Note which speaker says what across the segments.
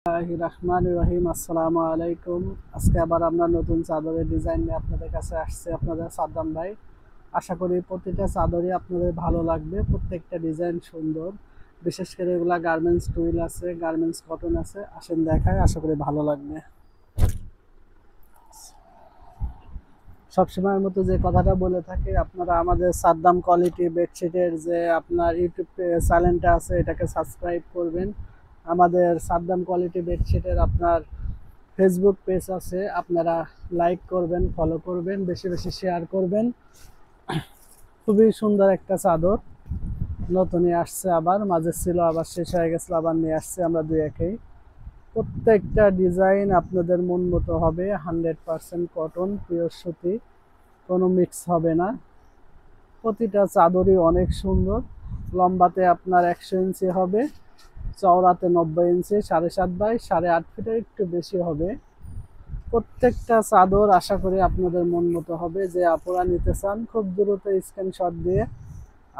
Speaker 1: রহিম আসসালামু আলাইকুম। আজকে আবার আমরা নতুন চাদরের ডিজাইন নিয়ে আপনাদের কাছে আসছে আপনাদের সাদ্দাম ভাই। আশা করি প্রতিটা চাদরই আপনাদের ভালো লাগবে, প্রত্যেকটা ডিজাইন সুন্দর। বিশেষ করে এগুলা গার্মেন্টস টুইল আছে, গার্মেন্টস কটন আছে। আসেন দেখায়, আশা করি ভালো লাগবে। সবসময়ের মতো যে কথাটা বলে থাকি, আপনারা আমাদের সাদ্দাম কোয়ালিটি বেডশিটের যে আপনার ইউটিউব চ্যানেলটা আছে এটাকে সাবস্ক্রাইব করবেন। আমাদের সাদ্দাম কোয়ালিটি বেডশিটের আপনার ফেসবুক পেজ আছে, আপনারা লাইক করবেন, ফলো করবেন, বেশি বেশি শেয়ার করবেন। খুবই সুন্দর একটা চাদর, নতুনই আসছে, আবার মাঝে ছিল, আবার শেষ হয়ে গেছিল, আবার নিয়ে আসছে আমরা দুই একেই। প্রত্যেকটা ডিজাইন আপনাদের মন মতো হবে, 100% কটন, পিওর সুতি, কোনো মিক্স হবে না। প্রতিটা চাদরই অনেক সুন্দর। লম্বাতে আপনার 100 ইঞ্চি হবে, চওড়াতে 90 ইঞ্চি, 7.5 বাই 8.5 ফিটের একটু বেশি হবে। প্রত্যেকটা চাদর আশা করি আপনাদের মন মতো হবে। যে আপনারা নিতে চান খুব দ্রুত স্ক্রিনশট দিয়ে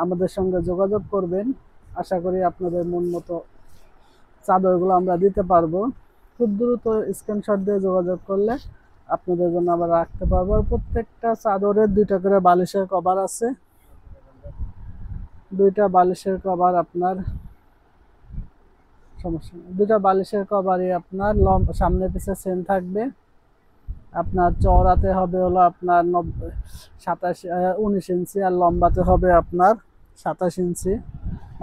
Speaker 1: আমাদের সঙ্গে যোগাযোগ করবেন। আশা করি আপনাদের মন মতো চাদরগুলো আমরা দিতে পারবো। খুব দ্রুত স্ক্রিনশট দিয়ে যোগাযোগ করলে আপনাদের জন্য আমরা রাখতে পারবো। আর প্রত্যেকটা চাদরের 2টা করে বালিশের কভার আছে, 2টা বালিশের কভার আপনার সমস্যা নেই। 2টা বালিশের কভারই আপনার সামনে পিছে সেম থাকবে। আপনার চওড়াতে হবে হলো আপনার 19 ইঞ্চি, আর লম্বাতে হবে আপনার 27 ইঞ্চি।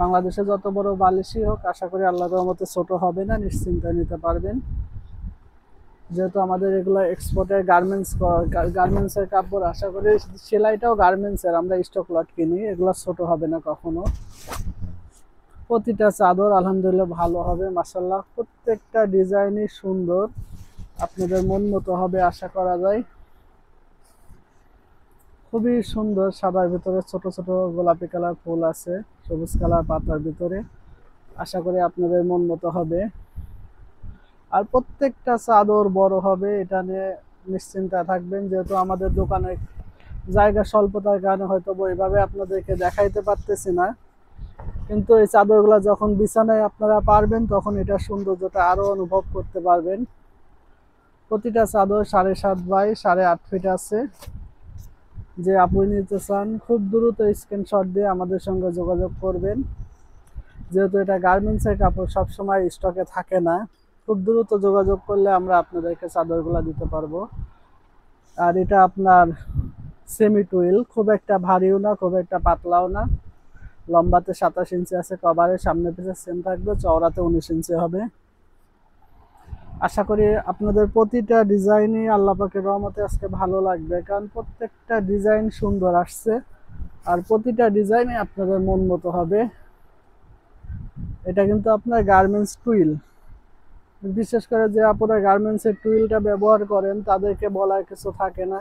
Speaker 1: বাংলাদেশে যত বড় বালিশই হোক, আশা করি আল্লাহর রহমতে ছোট হবে না, নিশ্চিন্তে নিতে পারবেন। যেহেতু আমাদের এগুলো এক্সপোর্টের গার্মেন্টসের কাপড়, আশা করি সেলাইটাও গার্মেন্টসের, আমরা স্টক লট কিনি, এগুলো ছোট হবে না কখনো। প্রতিটা চাদর আলহামদুলিল্লাহ ভালো হবে মাশাআল্লাহ। প্রত্যেকটা ডিজাইনই সুন্দর, আপনাদের মন মতো হবে আশা করা যায়। খুবই সুন্দর, সাদার ভিতরে ছোট ছোট গোলাপি কালার ফুল আছে, সবুজ কালার পাতার ভিতরে। আশা করি আপনাদের মন মতো হবে। আর প্রত্যেকটা চাদর বড় হবে, এটা নিয়ে নিশ্চিন্তা থাকবেন। যেহেতু আমাদের দোকানে জায়গা স্বল্পতার কারণে হয়তো ওইভাবে আপনাদেরকে দেখাইতে পারতেছি না, কিন্তু এই চাদরগুলো যখন বিছানায় আপনারা পারবেন তখন এটা সৌন্দর্যটা আরো অনুভব করতে পারবেন। প্রতিটা চাদর 7.5 বাই 8.5 ফিট আছে। যে আপনি নিতে চান খুব দ্রুত স্ক্রিনশট দিয়ে আমাদের সঙ্গে যোগাযোগ করবেন। যেহেতু এটা গার্মেন্টসের কাপড়, সবসময় স্টকে থাকে না, খুব দ্রুত যোগাযোগ করলে আমরা আপনাদেরকে চাদরগুলো দিতে পারবো। আর এটা আপনার সেমি টুইল, খুব একটা ভারীও না, খুব একটা পাতলাও না। লম্বাতে 27 ইঞ্চি আছে, কভারের সামনে পিছে সেম থাকবে, চওড়াতে 19 ইঞ্চি হবে। আশা করি আপনাদের প্রতিটা ডিজাইনই আল্লাহ পাকের রহমতে আজকে ভালো লাগবে, কারণ প্রত্যেকটা ডিজাইন সুন্দর আসছে, আর প্রতিটা ডিজাইনই আপনাদের মন মতো হবে। এটা কিন্তু আপনার গার্মেন্টস টুইল। বিশেষ করে যে আপনারা গার্মেন্টসের টুইলটা ব্যবহার করেন তাদেরকে বলার কিছু থাকে না,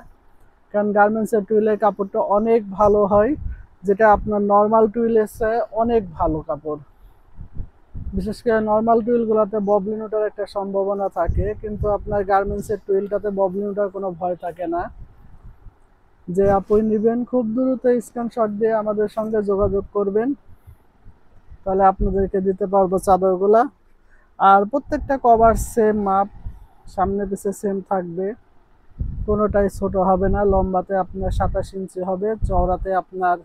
Speaker 1: কারণ গার্মেন্টসের টুইলের কাপড়টা অনেক ভালো হয়, যেটা আপনার নর্মাল টুইলের চেয়ে অনেক ভালো কাপড়। বিশেষ করে নর্মাল টুইলগুলোতে ববলিন ওঠার একটা সম্ভাবনা থাকে, কিন্তু আপনার গার্মেন্টসের টুইলটাতে ববলিন ওঠার কোনো ভয় থাকে না। যে আপনি নেবেন খুব দ্রুত স্ক্রিনশট দিয়ে আমাদের সঙ্গে যোগাযোগ করবেন, তাহলে আপনাদেরকে দিতে পারবো চাদরগুলা। আর প্রত্যেকটা কভার সেম মাপ, সামনে পিছে সেম থাকবে, কোনোটাই ছোট হবে না। লম্বাতে আপনার 27 ইঞ্চি হবে, চওড়াতে আপনার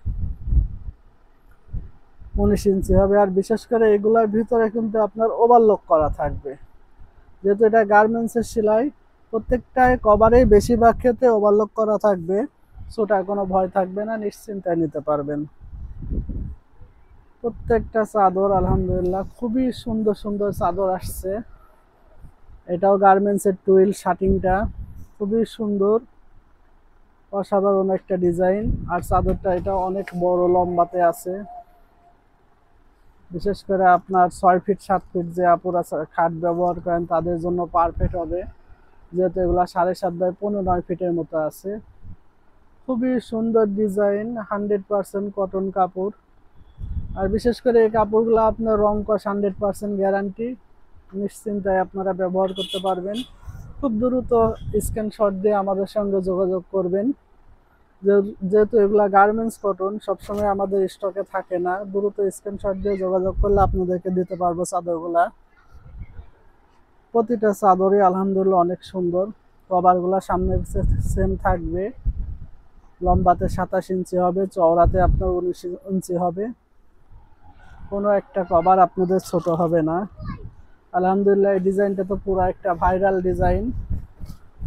Speaker 1: 19 ইঞ্চি হবে। আর বিশেষ করে এগুলোর ভিতরে কিন্তু আপনার ওভারলক করা থাকবে, যেহেতু এটা গার্মেন্টসের সেলাই। প্রত্যেকটায় কভারেই বেশিরভাগ ক্ষেত্রে ওভারলক করা থাকবে, ছোটার কোনো ভয় থাকবে না, নিশ্চিন্তায় নিতে পারবেন। প্রত্যেকটা চাদর আলহামদুলিল্লাহ খুবই সুন্দর সুন্দর চাদর আসছে। এটাও গার্মেন্টসের টুইল, শাটিংটা খুবই সুন্দর, অসাধারণ একটা ডিজাইন। আর চাদরটা এটা অনেক বড় লম্বাতে আছে, বিশেষ করে আপনার 6 ফিট 7 ফিট যে আপুরা খাট ব্যবহার করেন তাদের জন্য পারফেক্ট হবে, যেহেতু এগুলা 7.5 বাই 15 ফিটের মতো আছে। খুবই সুন্দর ডিজাইন, 100% কটন কাপড়। আর বিশেষ করে এই কাপড়গুলো আপনার রং কস 100% গ্যারান্টি, নিশ্চিন্তায় আপনারা ব্যবহার করতে পারবেন। খুব দ্রুত স্ক্রিনশট দিয়ে আমাদের সঙ্গে যোগাযোগ করবেন। যেহেতু এগুলা গার্মেন্টস কটন, সবসময় আমাদের স্টকে থাকে না, দ্রুত স্ক্রিনশট দিয়ে যোগাযোগ করলে আপনাদেরকে দিতে পারবো চাদরগুলা। প্রতিটা চাদরই আলহামদুলিল্লাহ অনেক সুন্দর। কভারগুলো সামনে সেম থাকবে। লম্বাতে 27 ইঞ্চি হবে, চওড়াতে আপনার 19 ইঞ্চি হবে। কোনো একটা কভার আপনাদের ছোট হবে না। আলহামদুলিল্লাহ এই ডিজাইনটা তো পুরো একটা ভাইরাল ডিজাইন,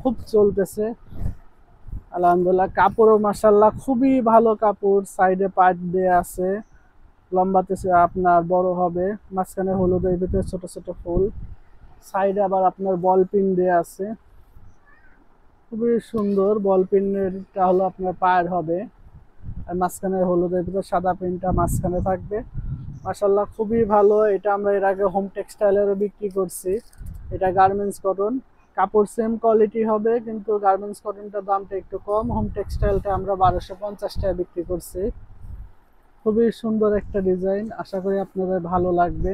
Speaker 1: খুব চলতেছে। আলহামদুলিল্লাহ কাপড়ও মাশাআল্লাহ খুবই ভালো কাপড়। সাইডে পাইপ দেয়া আছে, লম্বাতে আপনার বড় হবে, মাঝখানে হলুদের ভিতরে ছোট ছোট ফুল, সাইডে আবার আপনার বল পিন দেয়া আছে, খুবই সুন্দর। বল পিনটা হলো আপনার পায়ের হবে, আর মাঝখানে হলুদের ভিতরে সাদা পিনটা মাঝখানে থাকবে। মাশাআল্লাহ খুবই ভালো। এটা আমরা এর আগে হোম টেক্সটাইলেরও বিক্রি করছি। এটা গার্মেন্টস কটন, কাপড় সেম কোয়ালিটি হবে, কিন্তু গার্মেন্টস কটনটার দামটা একটু কম। হোম টেক্সটাইলটা আমরা 1250 টাকা বিক্রি করছি। খুবই সুন্দর একটা ডিজাইন, আশা করি আপনাদের ভালো লাগবে।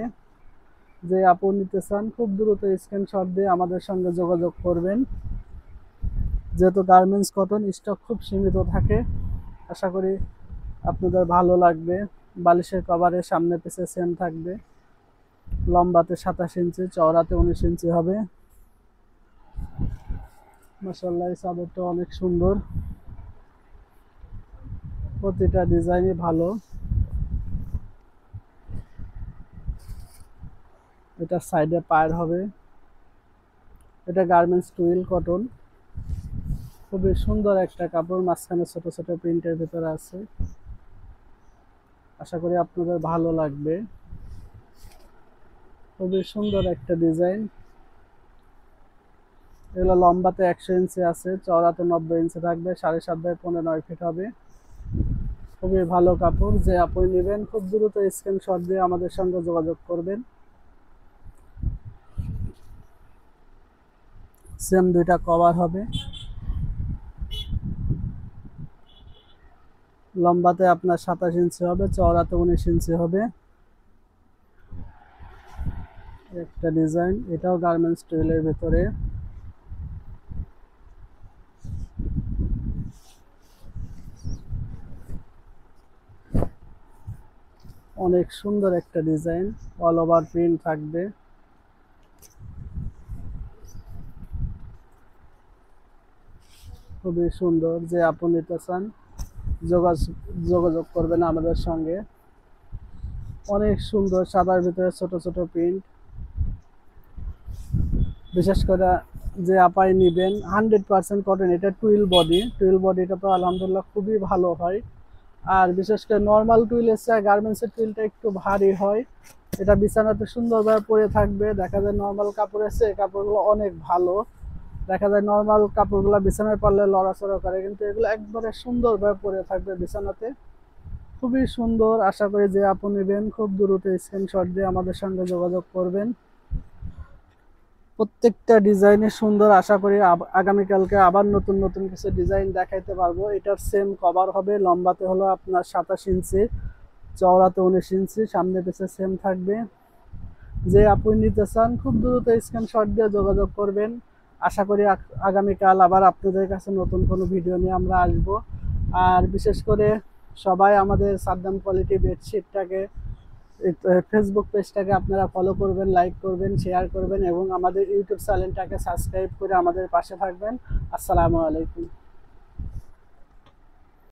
Speaker 1: যে আপু নিতে চান খুব দ্রুত স্ক্রিনশট দিয়ে আমাদের সঙ্গে যোগাযোগ করবেন। যেহেতু গার্মেন্টস কটন স্টক খুব সীমিত থাকে, আশা করি আপনাদের ভালো লাগবে। বালিশের কভারের সামনে পিছে সেম থাকবে। লম্বাতে 27 ইঞ্চি, চওড়াতে 19 ইঞ্চি হবে। মাশাআল্লাহ এই চাদরটা অনেক সুন্দর, প্রতিটা ডিজাইনই ভালো। এটা সাইডে পায়ের হবে। এটা গার্মেন্টস টুইল কটন, খুবই সুন্দর একটা কাপড়, মাঝখানে ছোট ছোট প্রিন্টের ভিতরে আছে। আশা করি আপনাদের ভালো লাগবে। খুবই সুন্দর একটা ডিজাইন। এগুলো লম্বাতে 100 ইঞ্চি আছে, চওড়াতে 90 ইঞ্চি থাকবে, 7.5 বাই 9.5 ফিট হবে। খুবই ভালো কাপড়। যে আপনি নেবেন খুব দ্রুত স্ক্রিনশট দিয়ে আমাদের সঙ্গে যোগাযোগ করবেন। সেম দুইটা কভার হবে। লম্বাতে আপনার 27 ইঞ্চি হবে, চওড়াতে 19 ইঞ্চি হবে। একটা ডিজাইন, এটাও গার্মেন্টস টুইলের ভিতরে। অনেক সুন্দর একটা ডিজাইন, অল ওভার প্রিন্ট থাকবে। খুবই সুন্দর। যে আপনি নিতে চান যোগাযোগ করবেন আমাদের সঙ্গে। অনেক সুন্দর, সাদার ভিতরে ছোট ছোট প্রিন্ট। বিশেষ করে যে আপাই নিবেন 100% কটন। এটা টুইল বডিটা তো আলহামদুলিল্লাহ খুবই ভালো হয়। আর বিশেষ করে নর্মাল টুইলের চেয়ে গার্মেন্টসের টুইলটা একটু ভারী হয়। এটা বিছানাতে সুন্দরভাবে পরে থাকবে। দেখা যায় নর্মাল কাপড়ের চেয়ে কাপড়গুলো অনেক ভালো। দেখা যায় নর্মাল কাপড়গুলো বিছানায় পারলে লড়াচড়া করে, কিন্তু এগুলো একবারে সুন্দরভাবে পরে থাকবে বিছানাতে। খুবই সুন্দর। আশা করি যে আপনি নেবেন খুব দ্রুত স্ক্রিনশট দিয়ে আমাদের সঙ্গে যোগাযোগ করবেন। প্রত্যেকটা ডিজাইনে সুন্দর। আশা করি আগামীকালকে আবার নতুন নতুন কিছু ডিজাইন দেখাইতে পারবো। এটার সেম কভার হবে। লম্বাতে হলো আপনার 27 ইঞ্চি, চওড়াতে 19 ইঞ্চি, সামনে পিছে সেম থাকবে। যে আপনি নিতে চান খুব দ্রুত স্ক্রিনশট দিয়ে যোগাযোগ করবেন। আশা করি আগামীকাল আবার আপনাদের কাছে নতুন কোনো ভিডিও নিয়ে আমরা আসব। আর বিশেষ করে সবাই আমাদের সাদ্দাম কোয়ালিটি বেডশিটটাকে, ফেসবুক পেজটাকে আপনারা ফলো করবেন, লাইক করবেন, শেয়ার করবেন এবং আমাদের ইউটিউব চ্যানেলটাকে সাবস্ক্রাইব করে আমাদের পাশে থাকবেন। আসসালামু আলাইকুম।